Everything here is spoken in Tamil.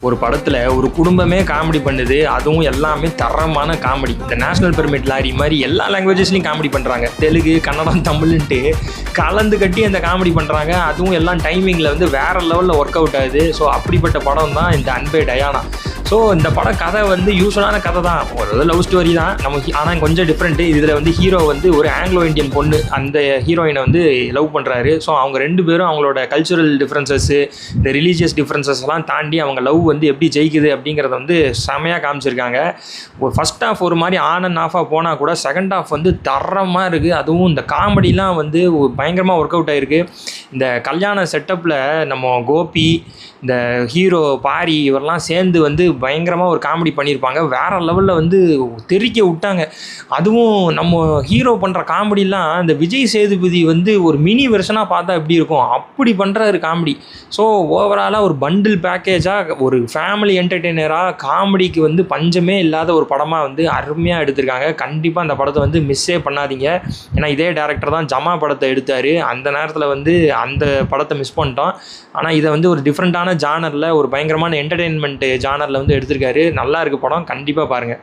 ஒரு படத்தில் ஒரு குடும்பமே காமெடி பண்ணுது, அதுவும் எல்லாமே தரமான காமெடி. இந்த நேஷனல் பெர்மிட் லாரி மாதிரி எல்லா லாங்குவேஜஸ்லையும் காமெடி பண்ணுறாங்க. தெலுங்கு, கன்னடம், தமிழ்ன்ட்டு கலந்து கட்டி அந்த காமெடி பண்ணுறாங்க. அதுவும் எல்லாம் டைமிங்கில் வந்து வேறு லெவலில் ஒர்க் அவுட் ஆகுது. ஸோ அப்படிப்பட்ட படம் தான் இந்த அன்பே டயானா. ஸோ இந்த படம் கதை வந்து யூஸ்வலான கதை தான், ஒரு லவ் ஸ்டோரி தான் நமக்கு. ஆனால் கொஞ்சம் டிஃப்ரெண்ட்டு. இதில் வந்து ஹீரோ வந்து ஒரு ஆங்கிலோ இந்தியன் பொண்ணு அந்த ஹீரோயினை வந்து லவ் பண்ணுறாரு. ஸோ அவங்க ரெண்டு பேரும் அவங்களோட கல்ச்சுரல் டிஃப்ரென்சஸ்ஸு, இந்த ரிலீஜியஸ் டிஃப்ரென்சஸ்லாம் தாண்டி அவங்க லவ் வந்து எப்படி ஜெயிக்குது அப்படிங்கிறத வந்து செமையாக காமிச்சிருக்காங்க. ஒரு ஃபஸ்ட் ஹாஃப் ஒரு மாதிரி ஆன் அண்ட் ஆஃபாக போனால் கூட செகண்ட் ஹாஃப் வந்து தரமாக இருக்குது. அதுவும் இந்த காமெடிலாம் வந்து பயங்கரமாக ஒர்க் அவுட் ஆகிருக்கு. இந்த கல்யாண செட்டப்பில் நம்ம கோபி, இந்த ஹீரோ பாரி இவரெல்லாம் சேர்ந்து வந்து பயங்கரமாக ஒரு காமெடி பண்ணியிருப்பாங்க. வேறு லெவலில் வந்து தெறிக்க விட்டாங்க. அதுவும் நம்ம ஹீரோ பண்ணுற காமெடிலாம் இந்த விஜய் சேதுபதி வந்து ஒரு மினி வெர்ஷனாக பார்த்தா எப்படி இருக்கும் அப்படி பண்ணுறாரு காமெடி. ஸோ ஓவராலாக ஒரு பண்டில் பேக்கேஜாக ஒரு ஃபேமிலி என்டர்டெய்னராக காமெடிக்கு வந்து பஞ்சமே இல்லாத ஒரு படமாக வந்து அருமையாக எடுத்திருக்காங்க. கண்டிப்பாக அந்த படத்தை வந்து மிஸ்ஸே பண்ணாதீங்க. ஏன்னா இதே டேரக்டர் தான் ஜமா படத்தை எடுத்தார். அந்த நேரத்தில் வந்து அந்த படத்தை மிஸ் பண்ணிட்டோம். ஆனால் இதை வந்து ஒரு டிஃப்ரெண்ட்டான ஜானரில், ஒரு பயங்கரமான என்டர்டெயின்மெண்ட் ஜானரில் வந்து எடுத்திருக்காரு. நல்லா இருக்குது படம், கண்டிப்பாக பாருங்கள்.